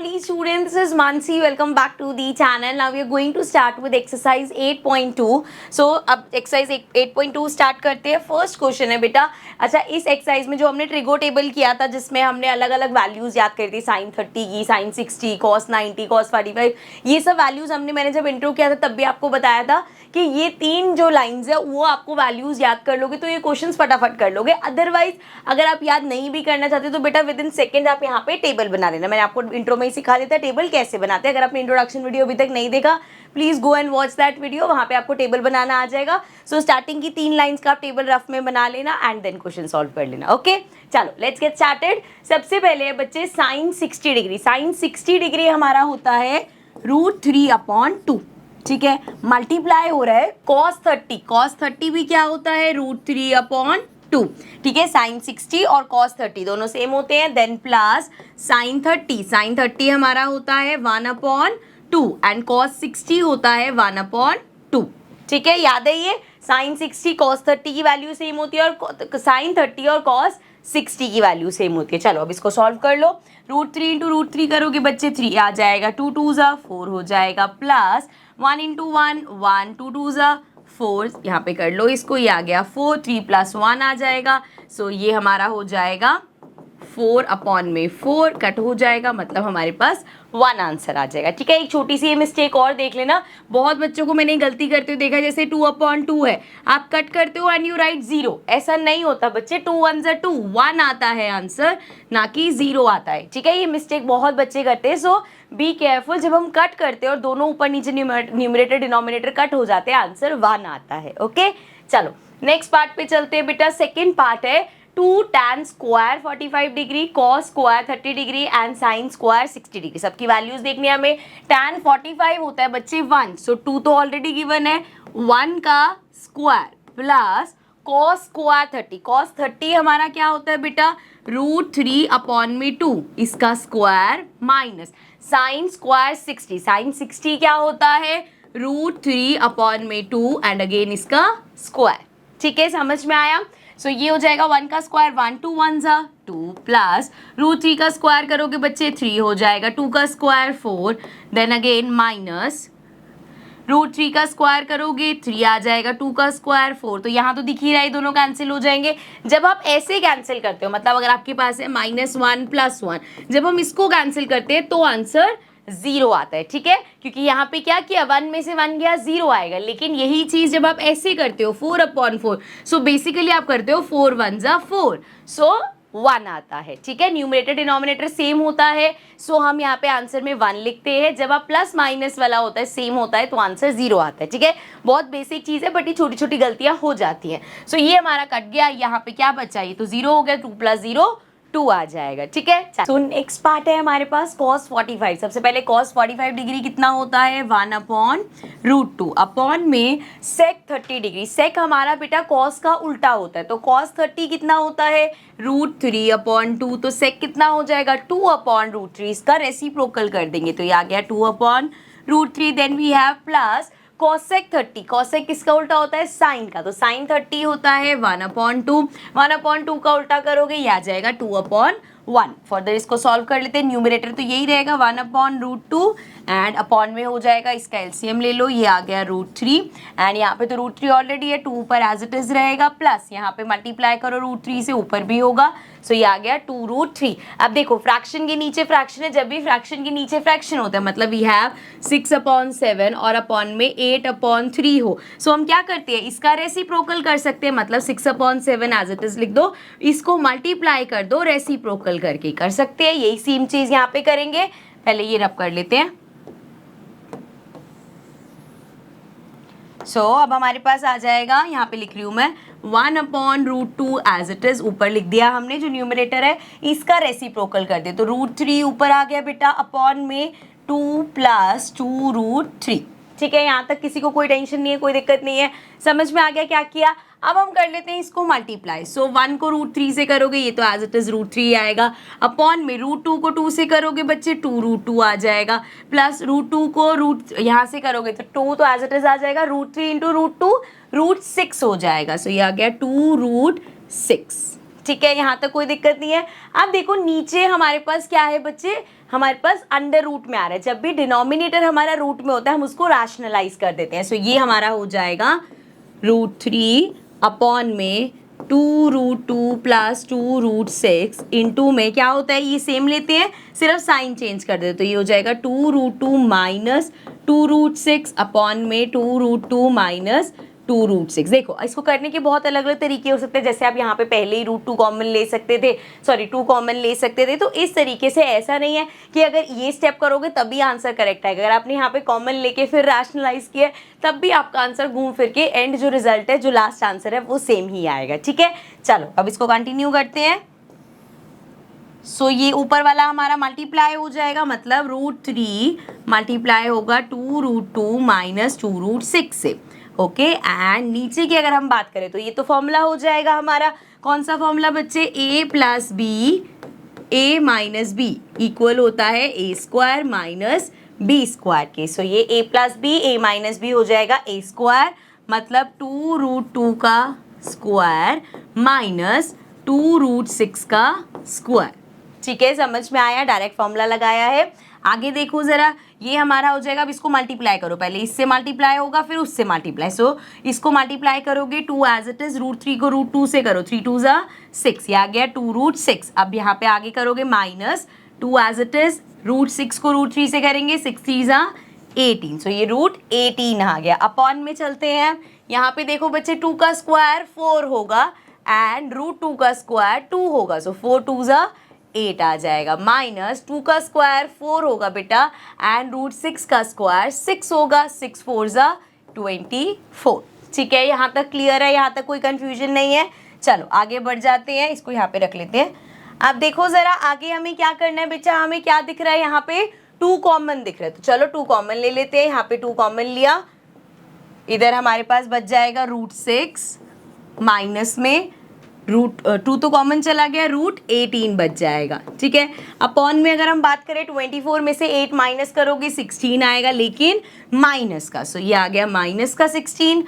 lovely students, this is Mansi. Welcome back to the channel. Now we are going to start with exercise 8.2. So अब exercise 8.2 start करते हैं. First question है बेटा. अच्छा, इस exercise में जो हमने ट्रिगो टेबल किया था जिसमें हमने अलग अलग वैल्यूज याद करी थी, sin 30 की, sin 60, cos 90, cos 45, ये सब वैल्यूज मैंने जब इंट्रो किया था तब भी आपको बताया था कि ये तीन जो लाइंस है वो आपको वैल्यूज याद कर लोगे तो ये क्वेश्चंस फटाफट कर लोगे. अदरवाइज अगर आप याद नहीं भी करना चाहते तो बेटा विद इन सेकंड आप यहाँ पे टेबल बना लेना. मैंने आपको इंट्रो में ही सिखा देता है टेबल कैसे बनाते हैं. अगर आपने इंट्रोडक्शन वीडियो अभी तक नहीं देखा please go and watch that video, वहाँ पे आपको टेबल बनाना आ जाएगा. सो स्टार्टिंग की तीन लाइंस का आप टेबल रफ में बना लेना एंड देन क्वेश्चन सॉल्व कर लेना. ओके चलो लेट्स गेट स्टार्टेड. सबसे पहले बच्चे साइन 60 डिग्री, साइन 60 डिग्री हमारा होता है √3/2. ठीक है, मल्टीप्लाई हो रहा है cos 30, cos 30 भी क्या होता है √3/2. ठीक है, sin 60 और cos 30 दोनों सेम होते हैं. देन प्लस sin 30, sin 30 हमारा होता है 1/2 एंड cos 60 होता है 1/2. ठीक है, याद है ये sin 60 cos 30 की वैल्यू सेम होती है और sin 30 और cos 60 की वैल्यू सेम होती है. चलो अब इसको सॉल्व कर लो. √3 × √3 करोगे बच्चे 3 आ जाएगा, 2 2 ज़ा 4 हो जाएगा, प्लस 1 × 1 1 2 2 ज़ा 4, यहाँ पे कर लो इसको, ये आ गया 4, 3 + 1 आ जाएगा. सो ये हमारा हो जाएगा 4/4 कट हो जाएगा, मतलब हमारे पास 1 आंसर आ जाएगा. ठीक है, एक छोटी सी मिस्टेक और देख लेना. बहुत बच्चों को मैंने गलती करते हुए देखा, जैसे 2/2 है आप कट करते हो एंड यू राइट 0. ऐसा नहीं होता बच्चे, 2 1 ज़ा 2, 1 आता है आंसर, ना कि 0 आता है. ठीक है, ये मिस्टेक बहुत बच्चे करते हैं. सो बी केयरफुल, जब हम कट करते हैं और दोनों ऊपर नीचे न्यूमरेटर डिनोमिनेटर कट हो जाते हैं आंसर 1 आता है. ओके चलो नेक्स्ट पार्ट पे चलते हैं बेटा. सेकेंड पार्ट है 2 tan square 45 degree, cos square 30 degree and sin square 60 degree. सबकी वैल्यूज देखनी है हमें. tan 45 होता है बच्चे 1, सो 2 तो ऑलरेडी गिवन है, 1 का square plus cos square 30, cos 30 हमारा क्या होता है बेटा √3/2, इसका square minus sin square 60, sin 60 क्या होता है √3/2 एंड अगेन इसका स्क्वायर. ठीक है, समझ में आया. सो ये हो जाएगा 1 का स्क्वायर 1 2 1 ज़ा 2 प्लस √3 का स्क्वायर करोगे बच्चे 3 हो जाएगा, 2 का स्क्वायर 4, देन अगेन माइनस √3 का स्क्वायर करोगे 3 आ जाएगा, 2 का स्क्वायर 4. तो यहाँ तो दिख ही रहा है दोनों कैंसिल हो जाएंगे. जब आप ऐसे कैंसिल करते हो, मतलब अगर आपके पास है -1 + 1, जब हम इसको कैंसिल करते हैं तो आंसर 0 आता है. ठीक है, क्योंकि यहाँ पे क्या किया 1 में से 1 गया 0 आएगा. लेकिन यही चीज जब आप ऐसे करते हो 4/4, सो बेसिकली आप करते हो 4 1 ज़ा 4, सो 1 आता है. ठीक है, न्यूमरेटर डिनोमिनेटर सेम होता है, सो हम यहाँ पे आंसर में 1 लिखते हैं. जब आप प्लस माइनस वाला होता है सेम होता है तो आंसर 0 आता है. ठीक है, बहुत बेसिक चीज है बट ये छोटी छोटी गलतियां हो जाती हैं. सो ये हमारा कट गया, यहाँ पे क्या बचा, ये तो 0 हो गया, 2 + 0 2 आ जाएगा. ठीक है, सो नेक्स्ट पार्ट है हमारे पास cos 45. सबसे पहले cos 45 डिग्री कितना होता है 1/√2 अपॉन में sec 30 डिग्री. sec हमारा बेटा cos का उल्टा होता है, तो cos 30 कितना होता है √3/2, तो sec कितना हो जाएगा 2/√3. इसका रेसिप्रोकल कर देंगे तो ये आ गया 2/√3. Then we have plus cosec 30, cosec किसका उल्टा होता है sin का, तो sin 30 होता है 1/2, 1/2 का उल्टा करोगे ये आ जाएगा 2/1. फर्दर इसको सॉल्व कर लेते हैं. न्यूमरेटर तो यही रहेगा 1/√2 एंड अपॉन में हो जाएगा, इसका एलसीएम ले लो, ये आ गया √3 एंड यहाँ पे तो √3 ऑलरेडी है, 2 ऊपर एज इट इज रहेगा, प्लस यहाँ पे मल्टीप्लाई करो √3 से, ऊपर भी होगा, सो ये आ गया 2√3. अब देखो फ्रैक्शन के नीचे फ्रैक्शन है, जब भी फ्रैक्शन के नीचे फ्रैक्शन होता है मतलब वी हैव 6/7 और अपॉन में 8/3 हो, सो हम क्या करते हैं इसका रेसिप्रोकल कर सकते हैं, मतलब 6/7 एज इट इज लिख दो, इसको मल्टीप्लाई कर दो, रेसिप्रोकल करके कर सकते हैं. यही सेम चीज यहाँ पे करेंगे. पहले ये रब कर लेते हैं. सो अब हमारे पास आ जाएगा, यहाँ पे लिख रही हूँ मैं 1/√2 एज इट इज, ऊपर लिख दिया हमने, जो न्यूमरेटर है इसका रेसिप्रोकल कर दे तो √3 ऊपर आ गया बेटा, अपॉन में 2 + 2√3. ठीक है, यहाँ तक किसी को कोई टेंशन नहीं है, कोई दिक्कत नहीं है, समझ में आ गया क्या किया. अब हम कर लेते हैं इसको मल्टीप्लाई. सो 1 को √3 से करोगे ये तो एज इट इज √3 आएगा, अपॉन में √2 को 2 से करोगे बच्चे 2√2 आ जाएगा, प्लस √2 को यहाँ से करोगे तो 2 तो एज इट इज आ जाएगा, √3 × √2 √6 हो जाएगा, सो ये आ गया 2√6. ठीक है, यहाँ तक कोई दिक्कत नहीं है। अब देखो नीचे हमारे पास क्या है बच्चे, हमारे पास अंडर रूट में आ रहा है। जब भी डिनोमिनेटर हमारा रूट में होता है हम उसको रैशनलाइज कर देते हैं। सो ये हमारा हो जाएगा √3 अपॉन में 2√2 प्लस 2√6 इंटू में क्या होता है, ये सेम लेते हैं, सिर्फ साइन चेंज कर देते, तो ये हो जाएगा 2√2 माइनस 2√6 अपॉन में 2√2 माइनस 2√6। देखो इसको करने के बहुत अलग अलग तरीके हो सकते हैं, जैसे आप यहाँ पे पहले ही √2 कॉमन ले सकते थे, सॉरी 2 कॉमन ले सकते थे। तो इस तरीके से ऐसा नहीं है कि अगर ये स्टेप करोगे तभी आंसर करेक्ट आएगा। अगर आपने यहाँ पे कॉमन लेके फिर रैशनलाइज किया तब भी आपका आंसर घूम फिर के एंड जो रिजल्ट है, जो लास्ट आंसर है वो सेम ही आएगा। ठीक है, चलो अब इसको कंटिन्यू करते हैं। सो ये ऊपर वाला हमारा मल्टीप्लाई हो जाएगा, मतलब √3 मल्टीप्लाई होगा 2√2 माइनस 2√6 से। ओके, एंड नीचे की अगर हम बात करें तो ये तो फॉर्मूला हो जाएगा हमारा, कौन सा फॉर्मूला बच्चे, a plus b a minus b equal होता है a² माइनस b² के। सो ये a plus b a minus b हो जाएगा a², मतलब 2√2 का स्क्वायर माइनस 2√6 का स्क्वायर। ठीक है, समझ में आया, डायरेक्ट फॉर्मूला लगाया है। आगे देखो जरा, ये हमारा हो जाएगा, अब इसको मल्टीप्लाई करो, पहले इससे मल्टीप्लाई होगा फिर उससे मल्टीप्लाई। सो इसको मल्टीप्लाई करोगे 2 एज इट इज, √3 को √2 से करो, 3 2 ज़ा 6, ये आ गया 2√6। अब यहाँ पे आगे करोगे माइनस 2 एज इट इज, √6 को √3 से करेंगे, 6 3 ज़ा 18। सो ये √18 आ गया। अपॉन में चलते हैं, यहाँ पे देखो बच्चे 2 का स्क्वायर 4 होगा एंड √2 का स्क्वायर 2 होगा, सो 4 2 ज़ा 8 आ जाएगा, माइनस 2 का स्क्वायर 4 होगा बेटा एंड √6 का स्क्वायर 6 होगा, 6 4 ज़ा 24। ठीक है, यहाँ तक क्लियर है, यहाँ तक कोई कंफ्यूजन नहीं है। चलो आगे बढ़ जाते हैं, इसको यहाँ पे रख लेते हैं। अब देखो जरा आगे हमें क्या करना है बेटा, हमें क्या दिख रहा है, यहाँ पे 2 कॉमन दिख रहा है, तो चलो 2 कॉमन ले लेते हैं। यहाँ पे 2 कॉमन लिया, इधर हमारे पास बच जाएगा √6 माइनस में √2 तो कॉमन चला गया, √18 बच जाएगा। ठीक है, अपॉन में अगर हम बात करें 24 में से 8 माइनस करोगे 16 आएगा, लेकिन माइनस का, सो ये आ गया माइनस का 16।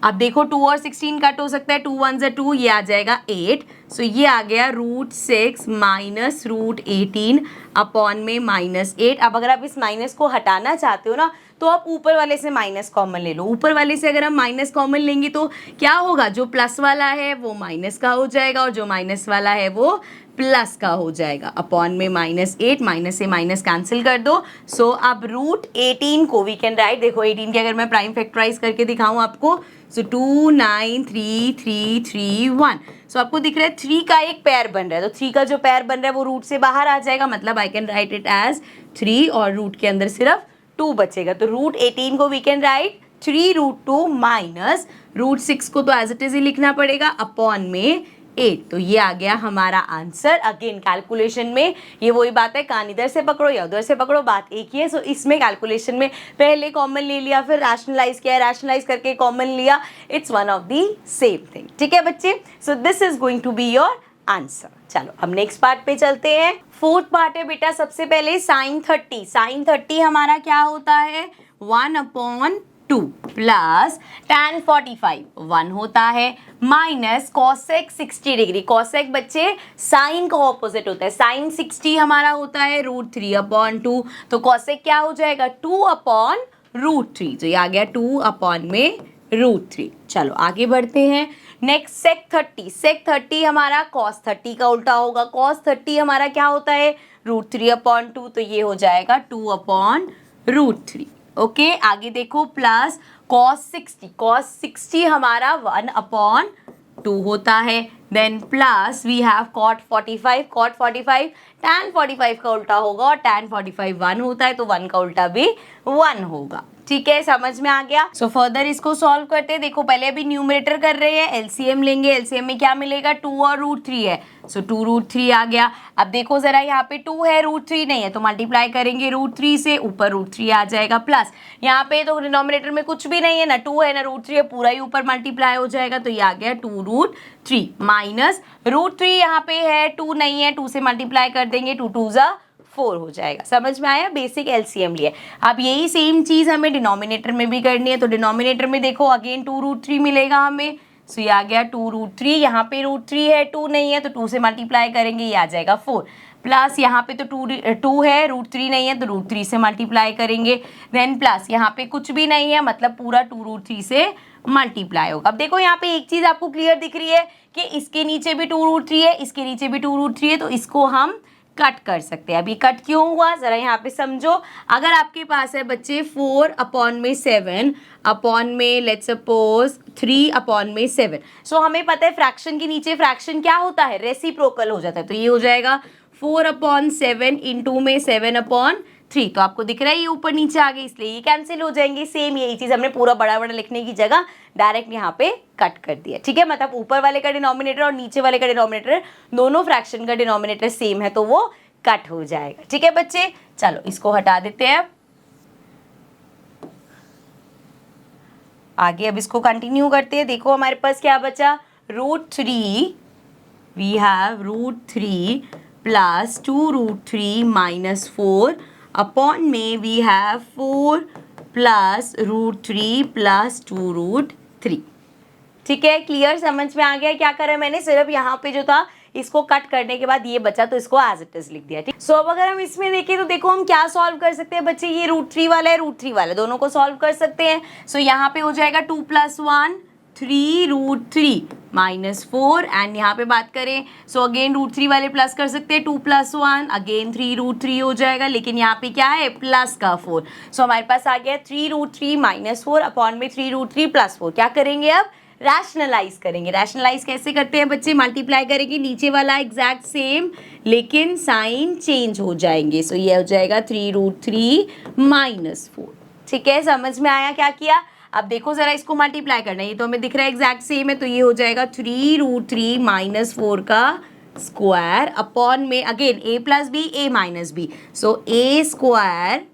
अब देखो 2 और 16 कट हो सकता है, 2 1 ज़ा 2, ये आ जाएगा 8। सो ये आ गया √6 माइनस √18 अपॉन में -8। अब अगर आप इस माइनस को हटाना चाहते हो ना, तो आप ऊपर वाले से माइनस कॉमन ले लो। ऊपर वाले से अगर हम माइनस कॉमन लेंगे तो क्या होगा, जो प्लस वाला है वो माइनस का हो जाएगा और जो माइनस वाला है वो प्लस का हो जाएगा। अपॉन में -8, माइनस से माइनस कैंसिल कर दो। सो अब √18 को वी कैन राइट, देखो 18 की अगर मैं प्राइम फैक्टराइज करके दिखाऊं आपको, सो 2 9 3 3 3 1। सो आपको दिख रहा है 3 का एक पेयर बन रहा है, तो 3 का जो पेयर बन रहा है वो रूट से बाहर आ जाएगा, मतलब I can write it as 3 और रूट के अंदर सिर्फ 2 बचेगा। तो √18 को वी कैन राइट 3√2 माइनस √6 को तो एज इट इज ही लिखना पड़ेगा अपॉन में 8। तो ये आ गया हमारा आंसर। अगेन कैलकुलेशन में ये वही बात है, कान इधर से पकड़ो या उधर से पकड़ो, बात एक ही है। सो इसमें कैलकुलेशन में पहले कॉमन ले लिया, फिर रैशनलाइज किया, रैशनलाइज करके कॉमन लिया, it's one of the same thing. ठीक है बच्चे, so this is going to be your answer. चलो अब नेक्स्ट पार्ट पे चलते हैं। फोर्थ पार्ट है बेटा, सबसे पहले sin 30। sin 30 हमारा क्या होता है, 1/2 प्लस tan 45 1 होता है, माइनस cosec 60 डिग्री। cosec बच्चे sin का ऑपोजिट होता है, sin 60 हमारा होता है √3/2, तो cosec क्या हो जाएगा 2/√3। तो ये आ गया 2/√3। चलो आगे बढ़ते हैं। Next sec 30। sec 30 हमारा cos 30 का उल्टा होगा। cos 30 हमारा क्या होता है √3/2, तो ये हो जाएगा 2/√3। ओके, आगे देखो प्लस cos 60। cos 60 हमारा 1/2 होता है। Then plus we have cot 45। cot 45 tan 45 का उल्टा होगा और tan 45 1 होता है, तो 1 का उल्टा भी 1 होगा। ठीक है, समझ में आ गया। सो फर्दर इसको सॉल्व करते हैं। देखो पहले अभी न्यूमरेटर कर रहे हैं, एलसीएम लेंगे। एलसीएम में क्या मिलेगा, 2 और √3 है, सो 2√3 आ गया। अब देखो जरा यहाँ पे 2 है, √3 नहीं है, तो मल्टीप्लाई करेंगे √3 से, ऊपर √3 आ जाएगा प्लस। यहाँ पे तो डिनोमिनेटर में कुछ भी नहीं है, ना 2 है ना √3 है, पूरा ही ऊपर मल्टीप्लाई हो जाएगा, तो ये आ गया 2√3 माइनस √3 यहाँ पे है, 2 नहीं है, 2 से मल्टीप्लाई कर देंगे, 2 2 ज़ा 4 हो जाएगा। समझ में आया, बेसिक एलसीएम लिए। अब यही सेम चीज हमें डिनोमिनेटर में भी करनी है, तो डिनोमिनेटर में देखो अगेन 2√3 मिलेगा हमें, सो ये आ गया 2√3, यहाँ पे √3 है, 2 नहीं है तो 2 से मल्टीप्लाई करेंगे, ये आ जाएगा 4 प्लस यहाँ पे तो 2 है, √3 नहीं है तो √3 से मल्टीप्लाई करेंगे, देन प्लस यहाँ पे कुछ भी नहीं है मतलब पूरा 2√3 से मल्टीप्लाई होगा। अब देखो यहाँ पे एक चीज आपको क्लियर दिख रही है कि इसके नीचे भी 2√3 है, इसके नीचे भी 2√3 है, तो इसको हम कट कर सकते हैं। अभी कट क्यों हुआ जरा यहाँ पे समझो। अगर आपके पास है बच्चे 4 अपॉन में 7 अपॉन में लेट्स सपोज 3 अपॉन में 7, सो हमें पता है फ्रैक्शन के नीचे फ्रैक्शन क्या होता है, रेसिप्रोकल हो जाता है, तो ये हो जाएगा 4/7 इंटू में 7/3, तो आपको दिख रहा है ये ऊपर नीचे आ गए इसलिए ये कैंसिल हो जाएंगे। सेम यही चीज हमने पूरा बड़ा बड़ा लिखने की जगह डायरेक्ट यहाँ पे कट कर दिया, ठीक है, मतलब ऊपर वाले का डिनोमिनेटर और नीचे वाले का डिनोमिनेटर दोनों फ्रैक्शन का डिनोमिनेटर सेम है तो वो कट हो जाएगा, ठीक है बच्चे। चलो इसको हटा देते हैं आगे, अब इसको कंटिन्यू करते हैं। देखो हमारे पास क्या बचा, √3, we have √3 plus 2√3 minus 4 upon में वी हैव 4 प्लस √3 प्लस 2√3, ठीक है, क्लियर, समझ में आ गया क्या करा मैंने, सिर्फ यहाँ पे जो था इसको कट करने के बाद ये बचा तो इसको एज इट इज लिख दिया, ठीक। सो अब अगर हम इसमें देखें तो देखो हम क्या सॉल्व कर सकते हैं बच्चे, ये √3 वाला है, √3 वाला, दोनों को सॉल्व कर सकते हैं। सो यहाँ पे हो जाएगा 2 + 1 3√3 माइनस 4 एंड यहाँ पे बात करें सो अगेन √3 वाले प्लस कर सकते हैं, 2 + 1 अगेन 3√3 हो जाएगा, लेकिन यहाँ पे क्या है प्लस का 4, सो हमारे पास आ गया 3√3 माइनस 4 अपॉन में 3√3 + 4। क्या करेंगे अब, रैशनलाइज करेंगे। रैशनलाइज कैसे करते हैं बच्चे, मल्टीप्लाई करेंगे नीचे वाला एग्जैक्ट सेम लेकिन साइन चेंज हो जाएंगे, सो ये हो जाएगा 3√3 माइनस 4, ठीक है, समझ में आया क्या किया। अब देखो जरा इसको मल्टीप्लाई करना है, ये तो हमें दिख रहा है एग्जैक्ट सेम है, तो ये हो जाएगा 3√3 माइनस 4 का स्क्वायर अपॉन में again a + b a - b, so a square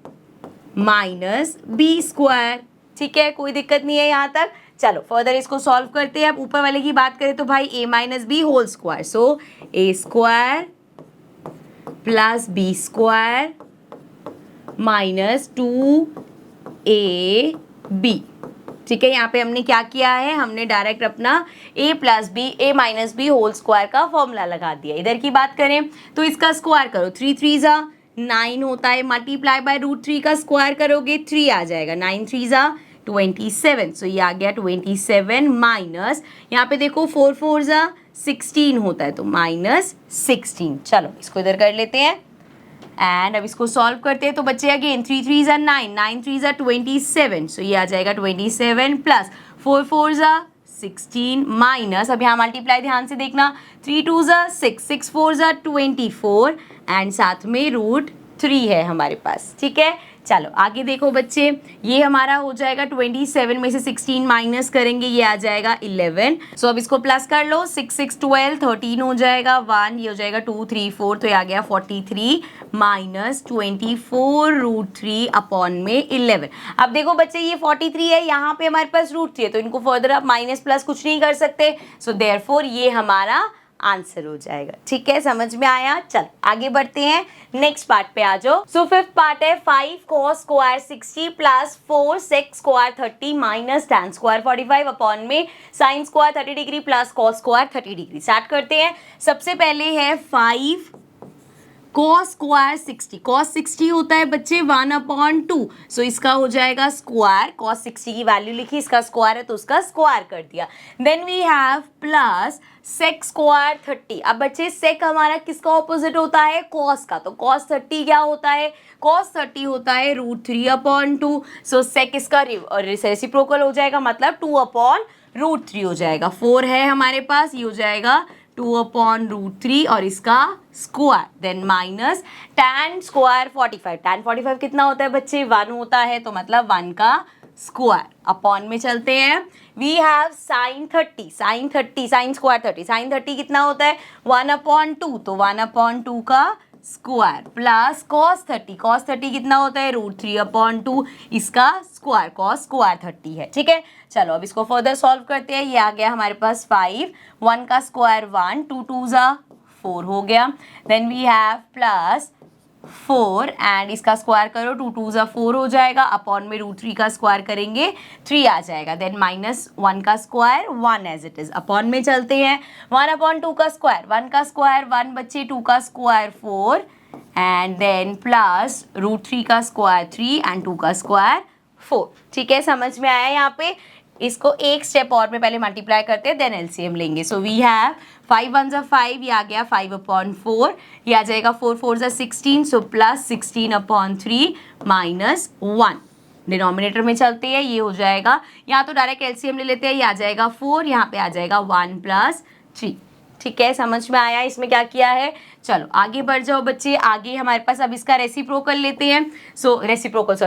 minus b square, ठीक है, कोई दिक्कत नहीं है यहाँ तक। चलो फर्दर इसको सॉल्व करते हैं। अब ऊपर वाले की बात करें तो भाई a - b whole square, so a square plus b square minus 2ab, ठीक है, यहाँ पे हमने क्या किया है, हमने डायरेक्ट अपना a + b a - b whole square का फॉर्मूला लगा दिया। इधर की बात करें तो इसका स्क्वायर करो, 3 3 ज़ा 9 होता है, मल्टीप्लाई बाय √3 का स्क्वायर करोगे 3 आ जाएगा, 9 3 ज़ा 27, सो ये आ गया 27 माइनस यहाँ पे देखो 4 4 ज़ा 16 होता है तो -16। चलो इसको इधर कर लेते हैं एंड अब इसको सॉल्व करते हैं तो बच्चे अगेन 3 3 ज़ा 9 9 3 ज़ा 27, सो ये आ जाएगा 27 प्लस 4 4 ज़ा 16 माइनस, अब यहाँ मल्टीप्लाई ध्यान से देखना, 3 2 ज़ा 6 6 4 ज़ा 24 एंड साथ में √3 है हमारे पास, ठीक है। चलो आगे देखो बच्चे, ये हमारा हो जाएगा 27 में से 16 माइनस करेंगे, ये आ जाएगा 11, सो अब इसको प्लस कर लो, 6 6 12 13 हो जाएगा 1, ये हो जाएगा 2 3 4, तो ये आ गया 43 माइनस 24 √3 अपॉन में 11। अब देखो बच्चे ये 43 है, यहाँ पे हमारे पास √3 है तो इनको फर्दर आप माइनस प्लस कुछ नहीं कर सकते, सो देयरफॉर ये हमारा आंसर हो जाएगा, ठीक है, समझ में आया। चल आगे बढ़ते हैं, नेक्स्ट पार्ट पे आ जाओ। सो फिफ्थ पार्ट है 5 cos square 60 plus 4 sec square 30 minus tan square 45 upon में sin square 30 degree plus cos square 30 degree. Start करते हैं, सबसे पहले है 5 cos स्क्वायर 60, cos 60 होता है बच्चे 1/2, सो इसका हो जाएगा स्क्वायर, cos 60 की वैल्यू लिखी, इसका स्क्वायर है तो उसका स्क्वायर कर दिया। Then we have plus sec square 30। अब बच्चे sec हमारा किसका ऑपोजिट होता है, cos का, तो cos 30 क्या होता है, cos 30 होता है √3/2, सो sec इसका रेसिप्रोकल हो जाएगा मतलब 2/√3 हो जाएगा। 4 है हमारे पास, ये हो जाएगा 2/√3 और इसका square, then minus tan square 45, tan 45 कितना होता है बच्चे 1 होता है तो मतलब 1 का स्क्वायर अपॉन में चलते हैं। We have sin 30, sin square 30, sin 30 कितना होता है 1/2 तो 1/2 का स्क्वायर प्लस cos 30 कितना होता है √3/2 इसका स्क्वायर, cos स्क्वायर 30 है, ठीक है। चलो अब इसको फर्दर सॉल्व करते हैं, ये आ गया हमारे पास 5, 1 का स्क्वायर 1, 2 2 ज़ा 4 हो गया, then we have plus 4 and इसका स्क्वायर करो, 2 2 ज़ा 4 हो जाएगा, अपॉन में रूट 3 का स्क्वायर करेंगे 3 आ जाएगा, देन माइनस 1 का square 1 as it is, upon में चलते हैं 1 अपॉन 2 का स्क्वायर, 1 का स्क्वायर 1 बच्चे, 2 का square 4 and then plus root 3 का स्क्वायर 3 एंड 2 का स्क्वायर 4। ठीक है, समझ में आया यहाँ पे। इसको एक स्टेप और में पहले मल्टीप्लाई करते हैं, देन एलसीएम लेंगे। सो वी हैव 5 1 ज़ा 5, ये आ गया 5 अपॉन 4, ये आ जाएगा 4 4 ज़ा 16, so plus 16 upon 3 minus 1। Denominator में चलते हैं, ये हो जाएगा, यहाँ तो डायरेक्ट एलसीएम ले लेते हैं, ये आ जाएगा 4, यहाँ पे आ जाएगा 1 प्लस 3। ठीक है, समझ में आया इसमें क्या किया है। चलो आगे बढ़ जाओ बच्चे, आगे हमारे पास अब इसका रेसिप्रोकल लेते हैं।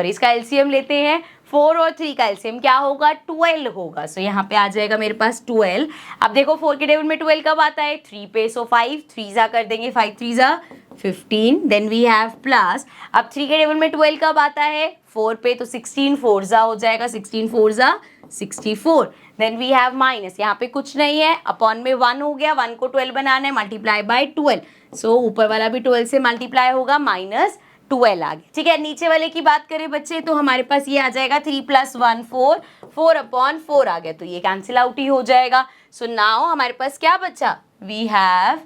इसका एलसीएम लेते हैं। 4 और 3 का एलसीएम क्या होगा, 12 होगा। सो यहाँ पे आ जाएगा मेरे पास 12। अब देखो 4 के टेबल में 12 कब आता है, 3 पे, सो 5 3 ज़ा कर देंगे, 5 3 ज़ा 15, देन वी हैव प्लस, अब 3 के टेबल में 12 कब आता है, 4 पे, तो 16 4 ज़ा हो जाएगा, 16 4 ज़ा 64, देन वी हैव माइनस, यहाँ पे कुछ नहीं है, अपॉन में 1 हो गया, 1 को 12 बनाना है, मल्टीप्लाई बाय 12, सो ऊपर वाला भी 12 से मल्टीप्लाई होगा, माइनस 12 आ गया। ठीक है, नीचे वाले की बात करें बच्चे तो हमारे पास ये आ जाएगा 3 + 1 4, 4 अपॉन 4 आ गया, तो ये कैंसिल आउट ही हो जाएगा। सो नाउ हमारे पास क्या बचा, वी हैव,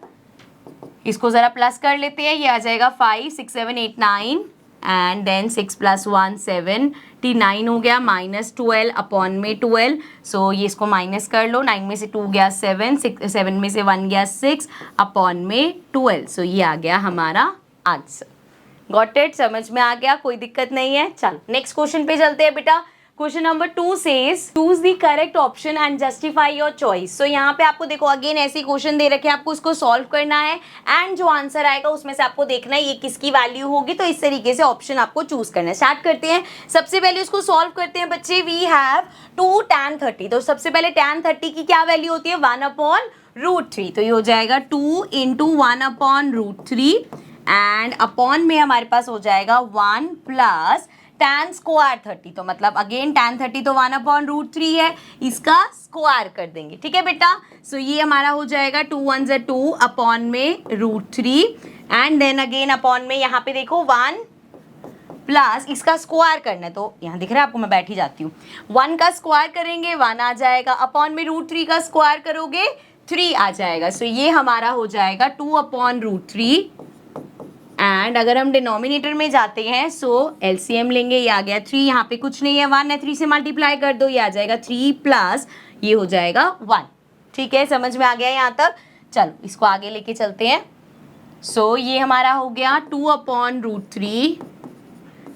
इसको जरा प्लस कर लेते हैं, ये आ जाएगा 5 6 7 8 9 एंड देन 6 + 1 7 9 हो गया, माइनस 12 अपॉन में 12, सो ये इसको माइनस कर लो, 9 में से 2 गया 7, 7 में से 1 गया 6 अपॉन में 12, सो ये आ गया हमारा आंसर। गॉट इट, समझ में आ गया, कोई दिक्कत नहीं है। चलो नेक्स्ट क्वेश्चन पे चलते हैं बेटा। Question number 2 says choose the correct option and justify your choice. So यहाँ पे आपको देखो अगेन ऐसी क्वेश्चन दे रखे हैं, आपको उसको सॉल्व करना है एंड जो आंसर आएगा उसमें से आपको देखना है ये किसकी वैल्यू होगी, तो इस तरीके से ऑप्शन आपको चूज करना है। स्टार्ट करते हैं, सबसे पहले उसको सॉल्व करते हैं बच्चे। वी हैव 2 tan 30, तो सबसे पहले tan 30 की क्या वैल्यू होती है, 1/√3, तो ये हो जाएगा 2 × 1/√3 एंड अपॉन में हमारे पास हो जाएगा 1 प्लस tan स्क्वायर 30, तो मतलब अगेन tan 30 तो 1/√3 है, इसका स्क्वायर कर देंगे। ठीक है बेटा, सो ये हमारा हो जाएगा 2 1 ज़ा 2 अपॉन में √3 एंड देन अगेन अपॉन में यहाँ पे देखो 1 प्लस इसका स्क्वायर करना है, तो यहाँ दिख रहा है आपको, मैं बैठ ही जाती हूँ, 1 का स्क्वायर करेंगे 1 आ जाएगा, अपॉन में √3 का स्क्वायर करोगे 3 आ जाएगा, सो ये हमारा हो जाएगा 2/√3 एंड अगर हम डिनोमिनेटर में जाते हैं सो एलसीएम लेंगे, ये आ गया 3, यहाँ पे कुछ नहीं है 1 है, 3 से मल्टीप्लाई कर दो, ये आ जाएगा 3 प्लस ये हो जाएगा 1। ठीक है, समझ में आ गया यहाँ तक। चलो इसको आगे लेके चलते हैं। सो ये हमारा हो गया 2/√3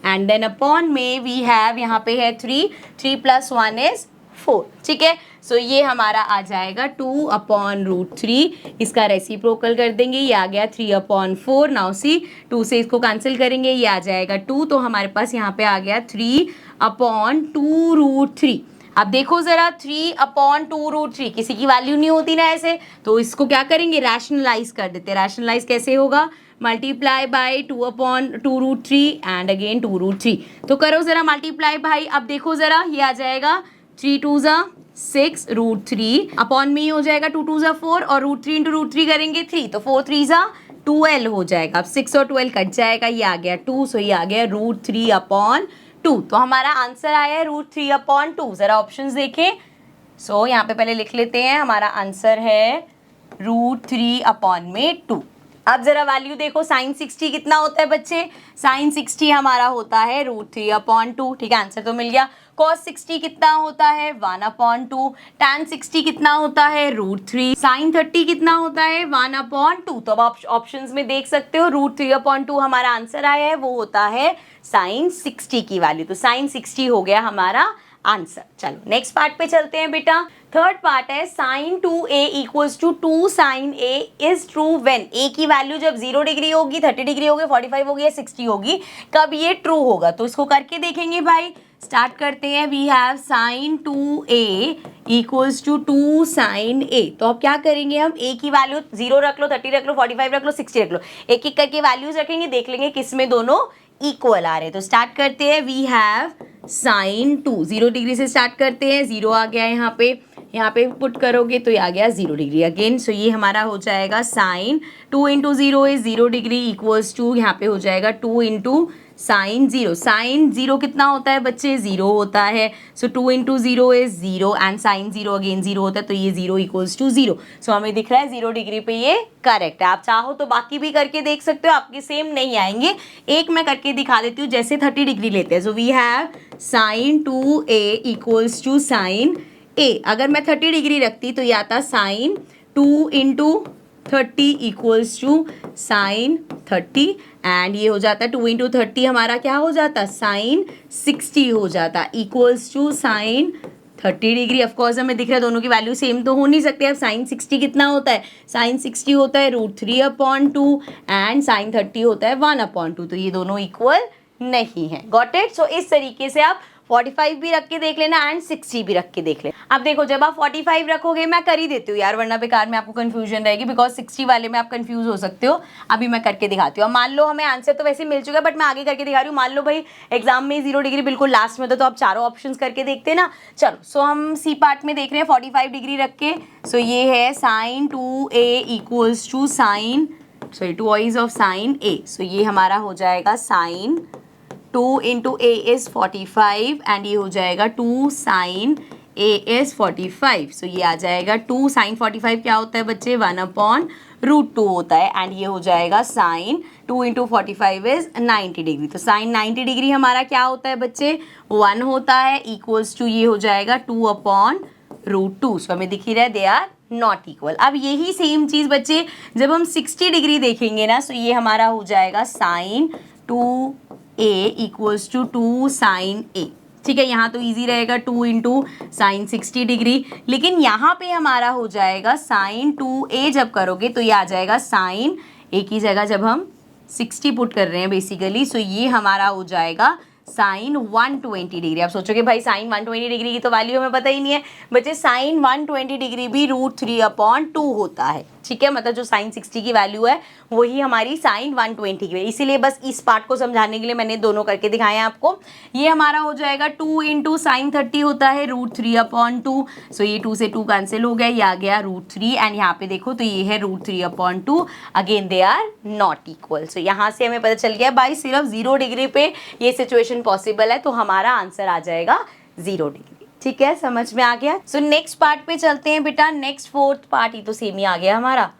एंड देन अपॉन में वी हैव, यहाँ पे है 3 + 1 इज 4। ठीक है, सो ये हमारा आ जाएगा 2/√3, इसका रेसिप्रोकल कर देंगे, ये आ गया 3/4, नाउ सी 2 से इसको कैंसिल करेंगे, ये आ जाएगा 2, तो हमारे पास यहाँ पे आ गया 3/2√3। अब देखो जरा 3/2√3 किसी की वैल्यू नहीं होती ना ऐसे, तो इसको क्या करेंगे, रैशनलाइज कर देते हैं। रैशनलाइज कैसे होगा, मल्टीप्लाई बाय 2/2√3 एंड अगेन 2√3, तो करो जरा मल्टीप्लाई भाई। अब देखो जरा ये आ जाएगा 3 2 ज़ा 6 √3 अपॉन में हो जाएगा 2 2 ज़ा 4 और √3 × √3 करेंगे 3, तो 4 3 ज़ा 12 हो जाएगा। अब 6 और 12 कट जाएगा, ये आ गया 2, सो ये आ गया √3/2, तो हमारा आंसर आया है √3/2। जरा ऑप्शंस देखें, सो यहाँ पे पहले लिख लेते हैं, हमारा आंसर है √3/2। अब जरा वैल्यू देखो, sin 60 कितना होता है बच्चे, sin 60 हमारा होता है √3/2। ठीक है, आंसर तो मिल गया। cos 60 कितना होता है 1/2, tan 60 कितना होता है √3, sin 30 कितना होता है 1/2, तो अब आप ऑप्शंस में देख सकते हो √3/2 हमारा आंसर आया है, वो होता है sin 60 की वैल्यू, तो sin 60 हो गया हमारा आंसर। चलो नेक्स्ट पार्ट पे चलते हैं बेटा। थर्ड पार्ट है sin 2a = 2 sin a is true when, a की वैल्यू जब 0 डिग्री होगी, 30 डिग्री होगी, 45 होगी या 60 होगी, कब ये ट्रू होगा, तो इसको करके देखेंगे भाई। स्टार्ट करते हैं, we have sin 2a = 2 sin a, तो अब क्या करेंगे हम, a की वैल्यू 0 रख लो, 30 रख लो, 45 रख लो, 60 रख लो, एक एक करके वैल्यूज रखेंगे, देख लेंगे किस में दोनों इक्वल आ रहे। तो स्टार्ट करते हैं, वी हैव sin 2, 0 डिग्री से स्टार्ट करते हैं, 0 आ गया यहाँ पे, यहाँ पे पुट करोगे तो ये आ गया 0 डिग्री अगेन। सो ये हमारा हो जाएगा sine 2 into 0 is 0 degree equals to यहाँ पे हो जाएगा 2 इंटू साइन 0। साइन 0 कितना होता है बच्चे? 0 होता है। So 2 into 0 is 0 and sine 0 again 0 होता है, तो ये 0 इक्वल्स टू 0। सो हमें दिख रहा है 0 डिग्री पे ये करेक्ट है। आप चाहो तो बाकी भी करके देख सकते हो, आपके सेम नहीं आएंगे। एक मैं करके दिखा देती हूँ, जैसे 30 डिग्री लेते हैं। So we have sine 2a equals to sine a। अगर मैं 30 डिग्री रखती तो ये आता sine 2 into 30 equals to sine 30 and ये हो जाता है 2 इंटू 30 हमारा क्या हो जाता? साइन 60 हो जाता equals to sine 30 degree. Of course हमें दिख रहा है दोनों की वैल्यू सेम तो हो नहीं सकती। अब साइन 60 कितना होता है? साइन 60 होता है √3/2 एंड साइन 30 होता है 1/2, तो ये दोनों इक्वल नहीं है। Got it? सो इस तरीके से आप 45 भी रख के देख लेना एंड 60 भी रख के देख लेना। अब देखो जब आप 45 रखोगे, मैं कर ही देती हूँ यार वरना बेकार में आपको कंफ्यूजन रहेगी, बिकॉज 60 वाले में आप कंफ्यूज हो सकते हो। अभी मैं करके दिखाती हूँ। मान लो हमें आंसर तो वैसे मिल चुका है, बट मैं आगे करके दिखा रही हूँ। मान लो भाई एग्जाम में 0 डिग्री बिल्कुल लास्ट में तो आप चारों ऑप्शन करके देखते हैं ना। चलो सो हम सी पार्ट में देख रहे हैं 45 डिग्री रख के। सो ये है sine 2a equals to sine two of sine a। So ये हमारा हो जाएगा sine 2 into a is 45 and ये हो जाएगा 2 साइन a इज 45। सो ये आ जाएगा 2 साइन 45 क्या होता है बच्चे? 1/√2 होता है एंड ये हो जाएगा साइन 2 इंटू 45 इज 90 डिग्री। तो साइन 90 डिग्री हमारा क्या होता है बच्चे? 1 होता है इक्वल्स टू ये हो जाएगा 2/√2। सो हमें दिख ही रहा है दे आर नॉट इक्वल। अब यही सेम चीज़ बच्चे जब हम 60 डिग्री देखेंगे ना, सो ये हमारा हो जाएगा sine 2a equals to 2 sine a। ठीक है, यहाँ तो इजी रहेगा 2 इंटू साइन 60 डिग्री, लेकिन यहाँ पे हमारा हो जाएगा साइन 2a जब करोगे तो ये आ जाएगा साइन a की जगह जब हम 60 पुट कर रहे हैं बेसिकली। सो ये हमारा हो जाएगा साइन 120 डिग्री। आप सोचोगे भाई साइन 120 डिग्री की तो वैल्यू हमें पता ही नहीं है। बच्चे साइन 120 डिग्री भी √3/2 होता है। ठीक है, मतलब जो साइन 60 की वैल्यू है वही हमारी साइन 120 की है। इसीलिए बस इस पार्ट को समझाने के लिए मैंने दोनों करके दिखाए हैं आपको। ये हमारा हो जाएगा 2 इंटू साइन 30 होता है √3/2। सो ये 2 से 2 कैंसिल हो गया, ये आ गया √3 एंड यहाँ पे देखो तो ये है √3/2। Again they are not equal. So यहाँ से हमें पता चल गया भाई सिर्फ 0 डिग्री पे ये सिचुएशन पॉसिबल है, तो हमारा आंसर आ जाएगा 0 डिग्री। ठीक है, समझ में आ गया। सो नेक्स्ट पार्ट पे चलते हैं बेटा। नेक्स्ट फोर्थ पार्ट ही तो सेम ही आ गया हमारा।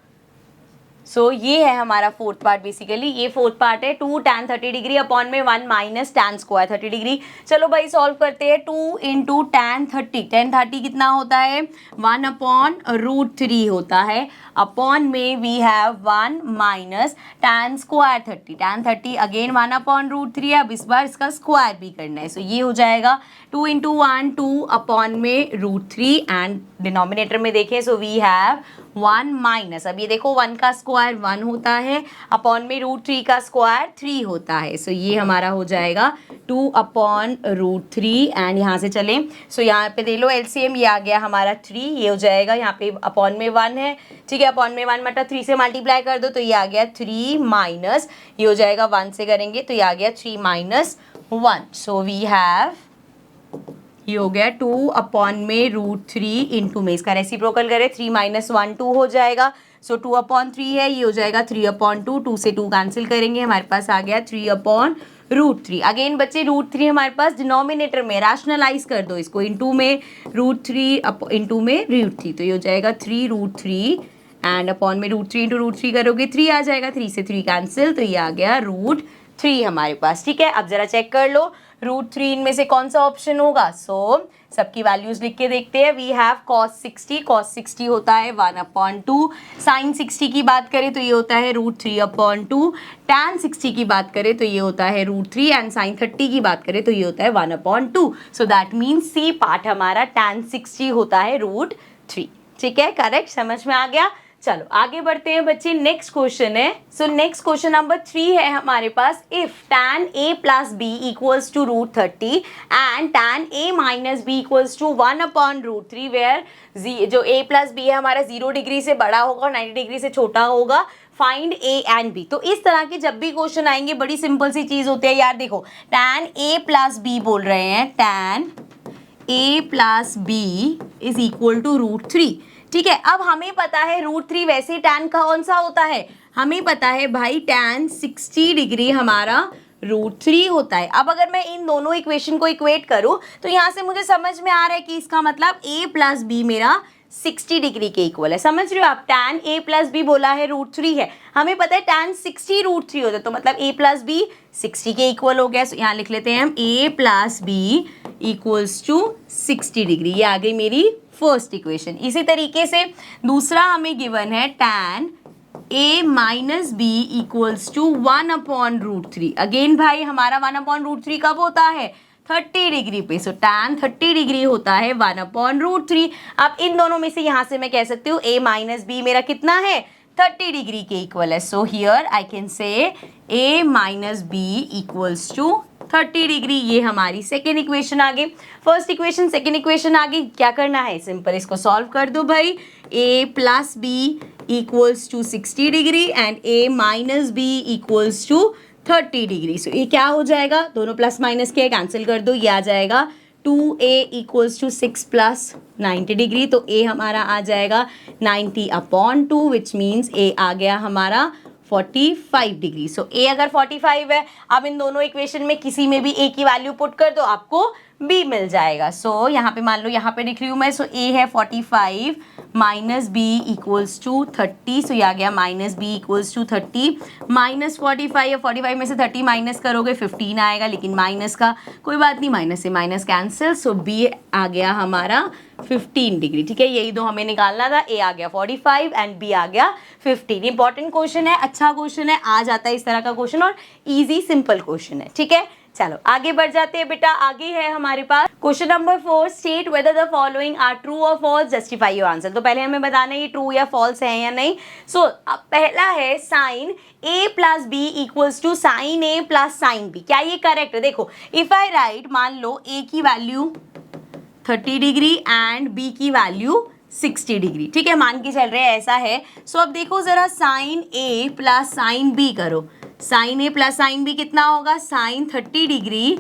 सो ये है हमारा फोर्थ पार्ट बेसिकली। ये फोर्थ पार्ट है 2 tan 30 डिग्री अपॉन में 1 माइनस tan स्क्वायर 30 डिग्री। चलो भाई सॉल्व करते हैं। 2 इंटू tan 30 कितना होता है? 1/√3 होता है। अपॉन में we have 1 minus tan square 30। tan 30 again 1/√3 है। अब इस बार इसका स्क्वायर भी करना है। सो ये हो जाएगा 2 इंटू 1 2 अपॉन में √3 एंड डिनोमिनेटर में देखें सो वी हैव 1 माइनस, अब ये देखो 1 का स्क्वायर 1 होता है, अपॉन में √3 का स्क्वायर 3 होता है। सो ये हमारा हो जाएगा 2/√3 एंड यहाँ से चलें सो यहाँ पे दे लो एलसीएम, ये आ गया हमारा 3, ये हो जाएगा यहाँ पे अपॉन में 1 है। ठीक है, अपॉन में 1 मतलब 3 से मल्टीप्लाई कर दो तो ये आ गया 3 माइनस, ये हो जाएगा 1 से करेंगे तो ये आ गया 3 माइनस 1। सो वी हैव, ये हो गया 2 अपॉन में √3 इंटू में इसका रेसिप्रोकल करें 3 माइनस 1 2 हो जाएगा। सो 2/3 है, ये हो जाएगा 3/2, 2 से 2 कैंसिल करेंगे, हमारे पास आ गया 3/√3। अगेन बच्चे √3 हमारे पास डिनोमिनेटर में, रैशनलाइज कर दो इसको इंटू में √3 इंटू में √3 तो ये हो जाएगा 3√3 एंड अपॉन में √3 इंटू √3 करोगे 3 आ जाएगा, 3 से 3 कैंसिल तो ये आ गया √3 हमारे पास। ठीक है, अब जरा चेक कर लो √3 इनमें से कौन सा ऑप्शन होगा। सो सबकी वैल्यूज लिख के देखते हैं। वी हैव cos 60 होता है 1/2, साइन 60 की बात करें तो ये होता है √3/2, tan 60 की बात करें तो ये होता है √3 एंड साइन 30 की बात करें तो ये होता है 1/2। So that means C part हमारा tan 60 होता है √3। ठीक है, करेक्ट, समझ में आ गया। चलो आगे बढ़ते हैं बच्चे, नेक्स्ट क्वेश्चन है। सो नेक्स्ट क्वेश्चन नंबर 3 है हमारे पास। If tan a plus B equals to √30 and tan a minus B equals to 1/√3 where जो a प्लस बी है हमारा 0 डिग्री से बड़ा होगा और 90 डिग्री से छोटा होगा, फाइंड a एंड b। तो इस तरह के जब भी क्वेश्चन आएंगे बड़ी सिंपल सी चीज होती है यार। देखो tan a प्लस बी बोल रहे हैं, tan a plus b is equal to √3। ठीक है, अब हमें पता है √3 वैसे tan कौन सा होता है, हमें पता है भाई tan 60 डिग्री हमारा √3 होता है। अब अगर मैं इन दोनों इक्वेशन को इक्वेट करूं तो यहाँ से मुझे समझ में आ रहा है कि इसका मतलब a प्लस बी मेरा 60 डिग्री के इक्वल है। समझ रहे हो आप, tan a प्लस बी बोला है √3 है, हमें पता है tan 60 √3 होता है, तो मतलब a प्लस बी 60 के इक्वल हो गया। तो यहाँ लिख लेते हैं हम a plus B equals to 60 degree. ये आ गई मेरी फर्स्ट इक्वेशन। इसी तरीके से दूसरा हमें गिवन है tan a minus B equals to 1/√3। Again भाई हमारा 1/√3 कब होता है, 30 डिग्री पे। सो tan 30 डिग्री होता है 1/√3। अब इन दोनों में से यहाँ से मैं कह सकती हूँ a माइनस बी मेरा कितना है, 30 डिग्री के इक्वल है। So here I can say a minus B equals to 30 degree. ये हमारी सेकेंड इक्वेशन आ गई। फर्स्ट इक्वेशन सेकेंड इक्वेशन आ गई। क्या करना है, सिंपल इसको सॉल्व कर दो भाई। a plus B equals to 60 degree and a minus B equals to 30 degree. So ये क्या हो जाएगा, दोनों प्लस माइनस के कैंसिल कर दो, ये आ जाएगा 2a equals to 6 plus 90 degree. तो a हमारा आ जाएगा 90/2 विच मीन्स a आ गया हमारा 45 डिग्री। सो a अगर 45 है, अब इन दोनों इक्वेशन में किसी में भी a की वैल्यू पुट कर दो, आपको b मिल जाएगा। सो यहाँ पे मान लो यहाँ पे लिख रही हूँ मैं, सो a है 45 minus B equals to 30। So ये आ गया minus B equals to 30 minus 45 या 45 में से 30 माइनस करोगे 15 आएगा, लेकिन माइनस का कोई बात नहीं, माइनस से माइनस कैंसिल। सो बी आ गया हमारा 15 डिग्री। ठीक है, यही दो हमें निकालना था, a आ गया 45 एंड b आ गया 15। इंपॉर्टेंट क्वेश्चन है, अच्छा क्वेश्चन है, आ जाता है इस तरह का क्वेश्चन और इजी सिंपल क्वेश्चन है। ठीक है, चलो आगे बढ़ जाते हैं बेटा। आगे है हमारे पास question number 4, state whether the following are true और फॉल्स, जस्टिफाई योर आंसर। तो पहले हमें बताना है ये ट्रू या फॉल्स है या नहीं। सो अब पहला है sine a plus B equals to sine a plus sine b। क्या ये करेक्ट है? देखो इफ आई राइट, मान लो a की वैल्यू 30 डिग्री एंड b की वैल्यू 60 डिग्री। ठीक है, मान के चल रहे हैं ऐसा है। सो अब देखो जरा, sine a plus sine b करो। Sine a plus sine b कितना होगा, sine 30 degree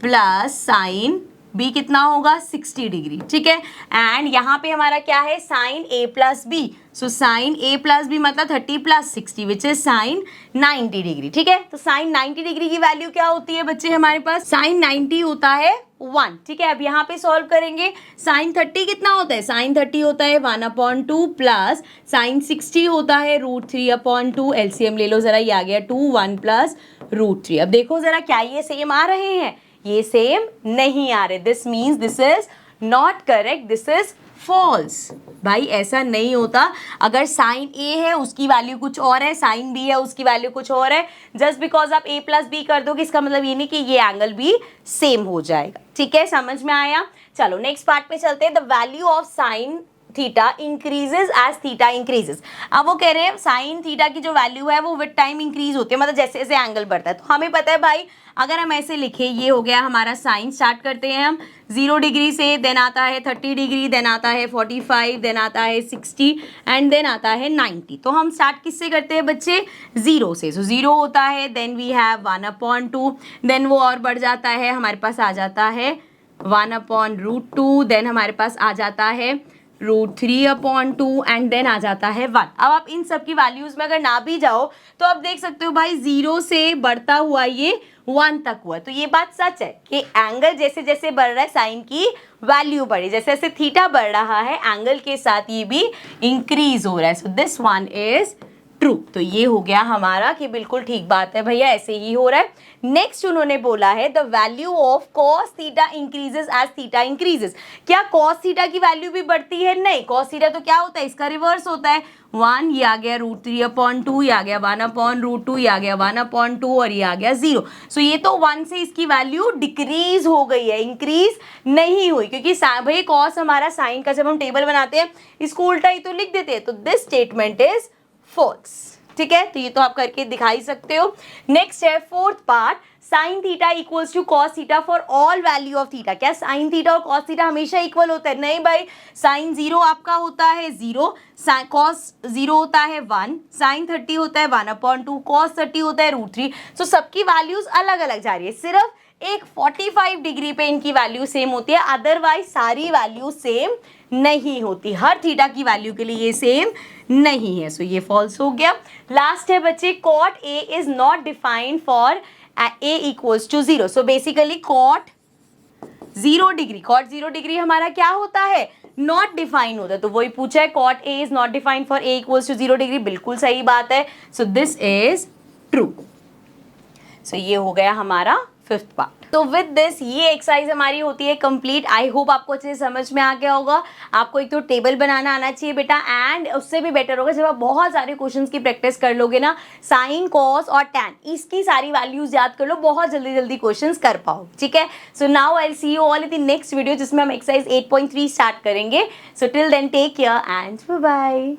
plus sine b कितना होगा, 60 डिग्री। ठीक है, एंड यहाँ पे हमारा क्या है, sine a plus b। So sine a plus b मतलब 30 प्लस 60 विच इज साइन 90 डिग्री। ठीक है, तो साइन 90 डिग्री की वैल्यू क्या होती है बच्चे हमारे पास, साइन 90 होता है 1। ठीक है, अब यहाँ पे सॉल्व करेंगे। साइन 30 कितना होता है, साइन 30 होता है 1/2 प्लस साइन 60 होता है √3/2। एलसीएम ले लो जरा, ये आ गया 2, 1 प्लस √3। अब देखो जरा, क्या ये सेम आ रहे हैं, ये सेम नहीं आ रहे। This means this is not correct, this is false. भाई ऐसा नहीं होता, अगर साइन a है उसकी वैल्यू कुछ और है, साइन b है उसकी वैल्यू कुछ और है, जस्ट बिकॉज आप a प्लस बी कर दोगे इसका मतलब ये नहीं कि ये एंगल भी सेम हो जाएगा। ठीक है, समझ में आया। चलो नेक्स्ट पार्ट पे चलते हैं। The value of sine theta increases as theta increases. अब वो कह रहे हैं साइन थीटा की जो वैल्यू है वो विद टाइम इंक्रीज होती है, मतलब जैसे जैसे एंगल बढ़ता है। तो हमें पता है भाई, अगर हम ऐसे लिखे, ये हो गया हमारा साइन, स्टार्ट करते हैं हम 0 डिग्री से, देन आता है 30 डिग्री, देन आता है 45, देन आता है 60 एंड देन आता है 90। तो हम स्टार्ट किससे करते हैं बच्चे, 0 से। सो 0 होता है, देन वी हैव 1/2, देन वो और बढ़ जाता है, हमारे पास आ जाता है 1/√2, देन हमारे पास आ जाता है √3/2 एंड देन आ जाता है 1। अब आप इन सब की वैल्यूज में अगर ना भी जाओ तो आप देख सकते हो भाई 0 से बढ़ता हुआ ये 1 तक हुआ। तो ये बात सच है कि एंगल जैसे जैसे बढ़ रहा है साइन की वैल्यू बढ़ी, जैसे जैसे थीटा बढ़ रहा है एंगल के साथ ये भी इंक्रीज हो रहा है। So this one is true. तो ये हो गया हमारा कि बिल्कुल ठीक बात है भैया, ऐसे ही हो रहा है। नेक्स्ट उन्होंने बोला है the value of cos theta increases as theta increases. क्या कॉस थीटा की वैल्यू भी बढ़ती है? नहीं, कॉस थीटा तो क्या होता है, इसका रिवर्स होता है। 1, ये आ गया √3/2, ये आ गया 1/√2, ये आ गया 1/2 और ये आ गया 0। सो ये तो 1 से इसकी वैल्यू डिक्रीज हो गई है, इंक्रीज नहीं हुई, क्योंकि भाई कॉस हमारा साइन का जब हम टेबल बनाते हैं इसको उल्टा ही तो लिख देते हैं। तो दिस स्टेटमेंट इज फॉल्स। ठीक है, तो ये तो आप करके दिखाई सकते हो। नेक्स्ट है fourth part, sine theta equals to cos theta for all value of theta. क्या साइन थीटा और कॉस थीटा हमेशा इक्वल होता है? नहीं भाई, साइन 0 आपका होता है 0, कॉस 0 होता है 1, साइन 30 होता है 1/2, कॉस 30 होता है √3। सो सबकी वैल्यूज अलग अलग जा रही है, सिर्फ एक 45 डिग्री पे इनकी वैल्यू सेम होती है, अदरवाइज सारी वैल्यू सेम नहीं होती, हर थीटा की वैल्यू के लिए ये सेम नहीं है। सो ये फॉल्स हो गया। लास्ट है बच्चे, cot A is not defined for A equals to 0। So basically cot 0 degree, cot 0 degree हमारा क्या होता है, नॉट डिफाइन होता है। तो वही पूछा है, cot A is not defined for A equals to 0 degree, बिल्कुल सही बात है। So this is true. So ये हो गया हमारा फिफ्थ पार्ट। तो विद दिस ये एक्सरसाइज हमारी होती है कंप्लीट। आई होप आपको अच्छे से समझ में आ गया होगा। आपको एक तो टेबल बनाना आना चाहिए बेटा, एंड उससे भी बेटर होगा जब आप बहुत सारे क्वेश्चंस की प्रैक्टिस कर लोगे ना, साइन कॉस और टैन इसकी सारी वैल्यूज याद कर लो, बहुत जल्दी जल्दी क्वेश्चंस कर पाओ, ठीक है। So now I will see you all in the next video जिसमें हम एक्सरसाइज 8.3 स्टार्ट करेंगे। So till then take care and bye bye.